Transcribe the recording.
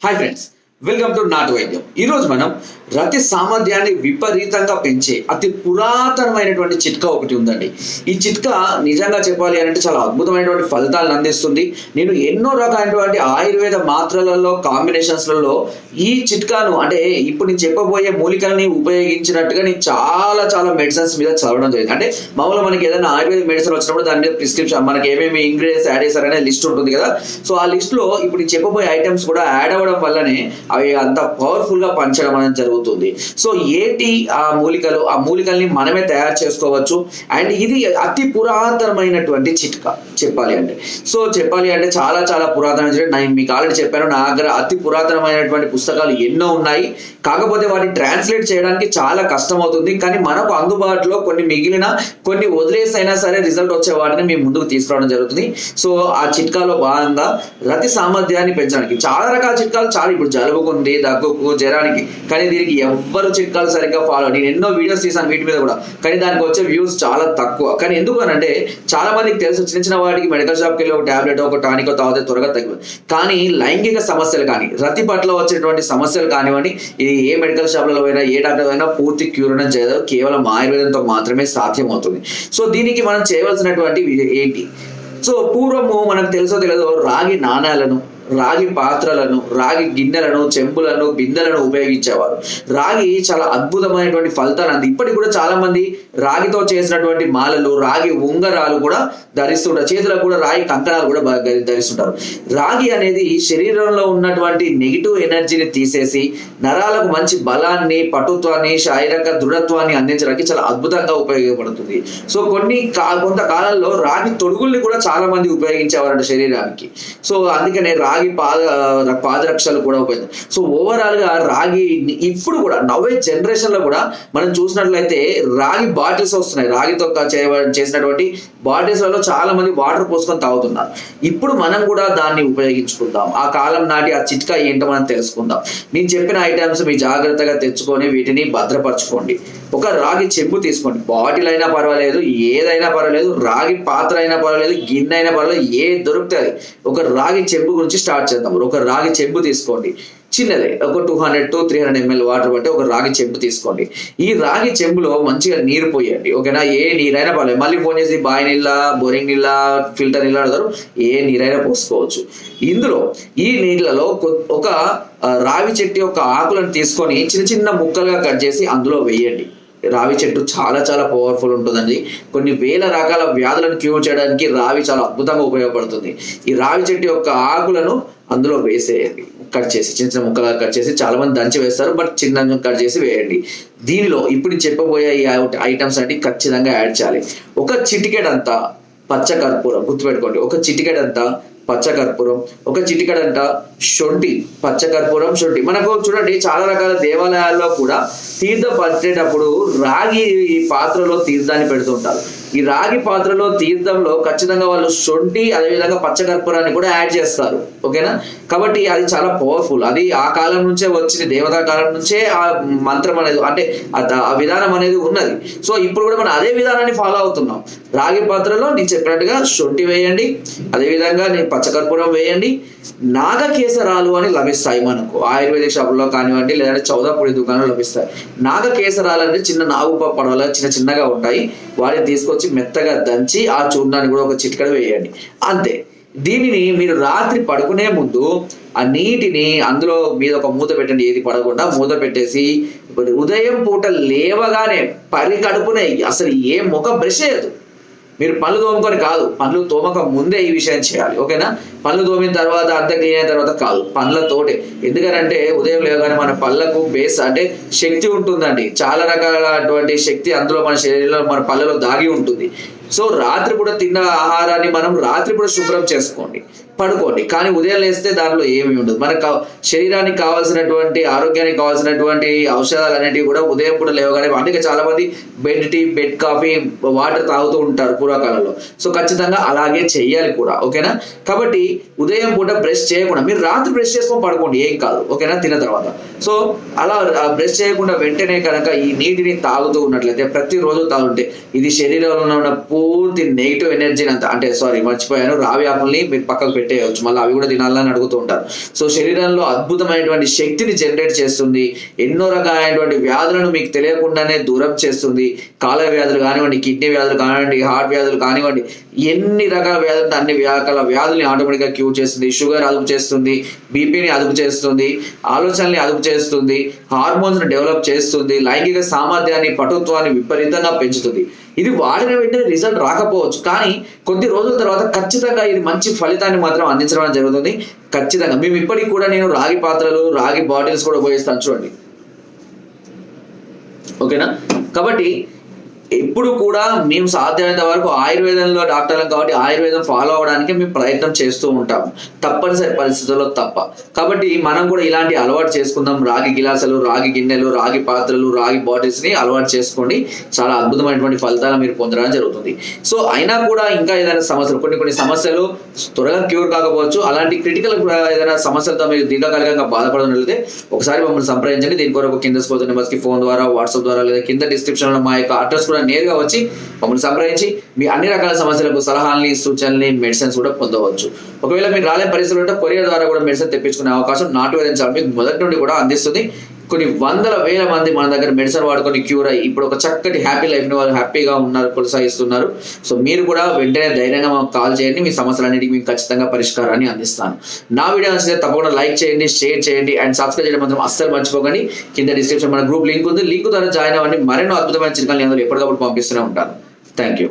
Hi friends, welcome to నాటు వైద్యం. ఈరోజు మనం రతి సామర్థ్యాన్ని విపరీతంగా పెంచే అతి పురాతనమైనటువంటి చిట్కా ఒకటి ఉందండి. ఈ చిట్కా నిజంగా చెప్పాలి అంటే చాలా అద్భుతమైనటువంటి ఫలితాలను అందిస్తుంది. నేను ఎన్నో రకాలైనటువంటి ఆయుర్వేద మాత్రలలో కాంబినేషన్స్లలో ఈ చిట్కాను అంటే ఇప్పుడు నేను చెప్పబోయే మూలికల్ని ఉపయోగించినట్టుగా నేను చాలా మెడిసిన్స్ మీద చదవడం జరిగింది. అంటే మామూలుగా మనకి ఏదైనా ఆయుర్వేద మెడిసిన్ వచ్చినప్పుడు దాని మీద ప్రిస్క్రిప్షన్ మనకి ఏమేమి ఇంగ్రీడియంట్స్ యాడ్ చేశారనే లిస్ట్ ఉంటుంది కదా. సో ఆ లిస్ట్ లో ఇప్పుడు నేను చెప్పబోయే ఐటమ్స్ కూడా యాడ్ అవ్వడం వల్లనే అవి అంత పవర్ఫుల్ గా పనిచేయడం అనేది జరుగుతుంది. సో ఏంటి ఆ మూలికల్ని మనమే తయారు చేసుకోవచ్చు. అండ్ ఇది అతి పురాతనమైనటువంటి చిట్కా చెప్పాలి అంటే చాలా పురాతన. నేను మీకు ఆల్రెడీ చెప్పాను, నా దగ్గర అతి పురాతనమైనటువంటి పుస్తకాలు ఎన్నో ఉన్నాయి. కాకపోతే వాటిని ట్రాన్స్లేట్ చేయడానికి చాలా కష్టం అవుతుంది. కానీ మనకు అందుబాటులో కొన్ని వదిలేసైనా సరే రిజల్ట్ వచ్చే వాటిని మేము ముందుకు తీసుకురావడం జరుగుతుంది. సో ఆ చిట్కాలో భాగంగా రతి సామర్థ్యాన్ని పెంచడానికి చాలా రకాల చిట్కాలు ఇప్పుడు జలుబుకు ఉంది, దగ్గుకు, జ్వరానికి. కానీ దీనికి ఎవ్వరు చిట్కాలు సరిగ్గా ఫాలో. నేను ఎన్నో వీడియోస్ తీసాను వీటి మీద కూడా, కానీ దానికి వచ్చే వ్యూస్ చాలా తక్కువ. కానీ ఎందుకు అంటే చాలా మందికి తెలుసు, చిన్న వాటికి మెడికల్ షాప్కి వెళ్ళి ఒక టాబ్లెట్ ఒక టానిక్ తాగితే త్వరగా తగ్గిపోతుంది. కానీ లైంగిక సమస్యలు కానీ రతి పట్ల వచ్చేటువంటి సమస్యలు కానివ్వండి, ఇది ఏ మెడికల్ షాప్లలో అయినా ఏ డాక్టర్ అయినా పూర్తి క్యూర్ అనేది చేయదు. కేవలం ఆయుర్వేదంతో మాత్రమే సాధ్యం అవుతుంది. సో దీనికి మనం చేయవలసినటువంటి ఏంటి? సో పూర్వము మనకు తెలుసో తెలియదో రాగి నాణాలను, రాగి పాత్రలను, రాగి గిన్నెలను, చెంబులను, బిందెలను ఉపయోగించేవారు. రాగి చాలా అద్భుతమైనటువంటి ఫలితాలు అంది. ఇప్పటికి కూడా చాలా మంది రాగితో చేసినటువంటి మాలలు, రాగి ఉంగరాలు కూడా ధరిస్తుంటారు. చేతులకు కూడా రాగి కంకణాలు కూడా ధరిస్తుంటారు. రాగి అనేది శరీరంలో ఉన్నటువంటి నెగిటివ్ ఎనర్జీని తీసేసి నరాలకు మంచి బలాన్ని, పటుత్వాన్ని, శారీరక దృఢత్వాన్ని అందించడానికి చాలా అద్భుతంగా ఉపయోగపడుతుంది. సో కొంతకాలంలో రాగి తొడుగుల్ని కూడా చాలా మంది ఉపయోగించేవారంట శరీరానికి. సో అందుకనే రాగి పాదరక్షలు కూడా ఉపయోగించారు. సో ఓవరాల్ గా రాగి ఇప్పుడు కూడా నవ్వే జనరేషన్ లో కూడా మనం చూసినట్లయితే రాగి బాటిల్స్ వస్తున్నాయి. రాగితో చేసినటువంటి బాటిల్స్ లలో చాలా మంది వాటర్ పోసుకొని తాగుతున్నారు. ఇప్పుడు మనం కూడా దాన్ని ఉపయోగించుకుందాం. ఆ కాలం నాటి ఆ చిట్కా ఏంటో మనం తెలుసుకుందాం. నేను చెప్పిన ఐటమ్స్ మీ జాగ్రత్తగా తెచ్చుకొని వీటిని భద్రపరచుకోండి. ఒక రాగి చెంబు తీసుకోండి. బాటిల్ అయినా పర్వాలేదు, ఏదైనా పర్వాలేదు, రాగి పాత్ర అయినా పర్వాలేదు, గిన్నె అయినా పర్వాలేదు, ఏది దొరుకుతుంది. ఒక రాగి చెంబు గురించి స్టార్ట్ చేద్దాం. ఒక రాగి చెంబు తీసుకోండి, చిన్నదే, ఒక 200 to 300 ml వాటర్ బట్టి ఒక రాగి చెంబు తీసుకోండి. ఈ రాగి చెంబులో మంచిగా నీరు పోయండి. ఓకేనా? ఏ నీరైనా పర్లేదు. మళ్ళీ ఫోన్ చేసి బావి నీళ్ళ, బోరింగ్ నీళ్ళ, ఫిల్టర్ నీళ్ళు అడతారు. ఏ నీరైనా పోసుకోవచ్చు. ఇందులో ఈ నీళ్ళలో ఒక రావి చెట్టు యొక్క ఆకులను తీసుకొని చిన్న ముక్కలుగా కట్ చేసి అందులో వేయండి. రావి చెట్టు చాలా పవర్ఫుల్ ఉంటుందండి. కొన్ని వేల రకాల వ్యాధులను క్యూర్ చేయడానికి రావి చాలా అద్భుతంగా ఉపయోగపడుతుంది. ఈ రావి చెట్టు యొక్క ఆకులను అందులో వేసేయండి. కట్ చేసి చిన్న ముక్కలుగా కట్ చేసి, చాలా మంది దంచి వేస్తారు, బట్ చిన్న కట్ చేసి వేయండి. దీనిలో ఇప్పుడు చెప్పబోయే ఈ ఐటమ్స్ అంటే ఖచ్చితంగా యాడ్ చేయాలి. ఒక చిటికెడంతా పచ్చకర్పూరం, గుర్తుపెట్టుకోండి. ఒక చిటికెడంతా పచ్చకర్పూరం, ఒక చిటికెడంతా శొంఠి. పచ్చకర్పూరం, శొంఠి. మనకు చూడండి చాలా రకాల దేవాలయాల్లో కూడా తీర్థం పట్టేటప్పుడు రాగి పాత్రలో తీర్థాన్ని పెడుతుంటారు. ఈ రాగి పాత్రలో తీర్థంలో ఖచ్చితంగా వాళ్ళు శొంఠి అదేవిధంగా పచ్చకర్పూరాన్ని కూడా యాడ్ చేస్తారు. ఓకేనా? కాబట్టి అది చాలా పవర్ఫుల్. అది ఆ కాలం నుంచే వచ్చింది, దేవతా కాలం నుంచే ఆ మంత్రం అనేది అంటే ఆ విధానం అనేది ఉన్నది. సో ఇప్పుడు కూడా మనం అదే విధానాన్ని ఫాలో అవుతున్నాం. రాగి పాత్రలో నేను చెప్పినట్టుగా శొంఠి వేయండి, అదేవిధంగా నేను పచ్చకర్పూరం వేయండి. నాగకేసరాలు అని లభిస్తాయి మనకు ఆయుర్వేదిక్ షాపుల్లో కానివ్వండి, లేదంటే చౌదాపూడి దుకాణంలో లభిస్తాయి. నాగకేసరాలు అంటే చిన్న నాగు పడవల చిన్నగా ఉంటాయి. వాటిని తీసుకొచ్చి మెత్తగా దంచి ఆ చూర్ణాన్ని కూడా ఒక చిటికెడు వేయండి. అంతే. దీనిని మీరు రాత్రి పడుకునే ముందు ఆ నీటిని అందులో మీద ఒక మూత పెట్టండి. ఏది పడకుండా మూత పెట్టేసి ఉదయం పూట లేవగానే పరికడుపునే అసలు ఏ ముఖ బ్రష్ చేయదు. మీరు పళ్ళు తోముకొని కాదు, పళ్ళు తోమక ముందే ఈ విషయం చేయాలి. ఓకేనా? పళ్ళు తోమిన తర్వాత అంత క్లీన్ అయిన తర్వాత కాదు, పళ్ళతోటే. ఎందుకంటే ఉదయం లేవగానే మన పళ్ళకు బేస్ అంటే శక్తి ఉంటుందండి. చాలా రకాలైనటువంటి శక్తి అందులో మన శరీరంలో, మన పళ్ళలో దాగి ఉంటుంది. సో రాత్రి పూట తిన్న ఆహారాన్ని మనం రాత్రి పూట శుభ్రం చేసుకోండి, పడుకోండి. కానీ ఉదయం లేస్తే దానిలో ఏమీ ఉండదు. మనకు శరీరానికి కావాల్సినటువంటి, ఆరోగ్యానికి కావాల్సినటువంటి ఔషధాలు అనేటివి కూడా ఉదయం పూట లేవగానే. అందుకే చాలా మంది bed tea, bed coffee, water తాగుతూ ఉంటారు పూర్వకాలంలో. సో ఖచ్చితంగా అలాగే చెయ్యాలి కూడా, ఓకేనా. కాబట్టి ఉదయం పూట బ్రష్ చేయకుండా, మీరు రాత్రి బ్రష్ చేసుకొని పడుకోండి, ఏం కాదు, ఓకేనా, తిన్న తర్వాత. సో అలా బ్రష్ చేయకుండా వెంటనే కనుక ఈ నీటిని తాగుతూ ఉన్నట్లయితే, ప్రతిరోజు తాగుంటే ఇది శరీరంలో ఉన్న పూర్తి నెగిటివ్ ఎనర్జీని అంతా, అంటే సారీ మర్చిపోయాను, రావి ఆకుల్ని మీరు పక్కకు పెట్టేయవచ్చు, మళ్ళీ అవి కూడా తినాలని అడుగుతూ ఉంటారు. సో శరీరంలో అద్భుతమైనటువంటి శక్తిని జనరేట్ చేస్తుంది, ఎన్నో రకాలైనటువంటి వ్యాధులను మీకు తెలియకుండానే దూరం చేస్తుంది. కాలేయ వ్యాధులు కానివ్వండి, కిడ్నీ వ్యాధులు కానివ్వండి, హార్ట్ వ్యాధులు కానివ్వండి, ఎన్ని రకాల వ్యాధులు అన్ని రకాల వ్యాధుల్ని ఆటోమేటిక్గా క్యూర్ చేస్తుంది. షుగర్ అదుపు చేస్తుంది, బీపీని అదుపు చేస్తుంది, ఆలోచనల్ని అదుపు చేస్తుంది, హార్మోన్స్ ని డెవలప్ చేస్తుంది, లైంగిక సామర్థ్యాన్ని పటుత్వాన్ని విపరీతంగా పెంచుతుంది. ఇది వాడిన వెంటనే రిజల్ట్ రాకపోవచ్చు, కానీ కొద్ది రోజుల తర్వాత ఖచ్చితంగా ఇది మంచి ఫలితాన్ని మాత్రం అందించడం జరుగుతుంది. ఖచ్చితంగా మేము ఇప్పటికి కూడా నేను రాగి పాత్రలు, రాగి బాటిల్స్ కూడా ఉపయోగిస్తాను, చూడండి, ఓకేనా. కాబట్టి ఎప్పుడు కూడా మేము సాధ్యమైనంత వరకు ఆయుర్వేదంలో డాక్టర్లం కాబట్టి ఆయుర్వేదం ఫాలో అవడానికి మేము ప్రయత్నం చేస్తూ ఉంటాము, తప్పనిసరి పరిస్థితుల్లో తప్ప. కాబట్టి మనం కూడా ఇలాంటి అలవాటు చేసుకుందాం. రాగి గిలాసులు, రాగి గిన్నెలు, రాగి పాత్రలు, రాగి బాటిల్స్ ని అలవాటు చేసుకోండి. చాలా అద్భుతమైనటువంటి ఫలితాలు మీరు పొందడం జరుగుతుంది. సో అయినా కూడా ఇంకా ఏదైనా సమస్యలు, కొన్ని సమస్యలు త్వరగా క్యూర్ కాకపోవచ్చు, అలాంటి క్రిటికల్ ఏదైనా సమస్యలతో మీరు దీర్ఘకాలికంగా బాధపడుతున్నట్లయితే ఒకసారి మమ్మల్ని సంప్రదించండి. దీని కొరకు కింద స్క్రోల్ నెంబర్స్ కి ఫోన్ ద్వారా, వాట్సాప్ ద్వారా, లేదా కింద డిస్క్రిప్షన్ లో మా యొక్క అడ్రస్ కూడా నేరుగా వచ్చి మమ్మల్ని సంప్రదించి మీ అన్ని రకాల సమస్యలకు సలహాలని, సూచనల్ని, మెడిసిన్స్ కూడా పొందవచ్చు. ఒకవేళ మీరు రాలేని పరిస్థితులు ఉంటే కొరియర్ ద్వారా కూడా మెడిసిన్ తెప్పించుకునే అవకాశం నాటు వైద్యం చాలా మీకు మొదటి నుండి కూడా అందిస్తుంది. కొన్ని వందల వేల మంది మన దగ్గర మెడిసిన్ వాడుకొని క్యూర్ అయ్యి ఇప్పుడు ఒక చక్కటి హ్యాపీ లైఫ్ ని వాళ్ళు హ్యాపీగా ఉన్నారు, కొనసాగిస్తున్నారు. సో మీరు కూడా వెంటనే ధైర్యంగా మాకు కాల్ చేయండి, మీ సమస్యలన్నిటికీ మీకు ఖచ్చితంగా పరిష్కారాన్ని అందిస్తాను. నా వీడియో నచ్చితే తప్పకుండా లైక్ చేయండి, షేర్ చేయండి అండ్ సబ్స్క్రైబ్ చేయడం మాత్రం అస్సలు మర్చిపోకండి. కింద డిస్క్రిప్షన్ మన గ్రూప్ లింక్ ఉంది, లింక్ ద్వారా జాయిన్ అవ్వండి. మరెన్నో అద్భుతమైన చిట్కాలు నేను ఎప్పటికప్పుడు పంపిస్తూనే ఉంటాను. Thank you.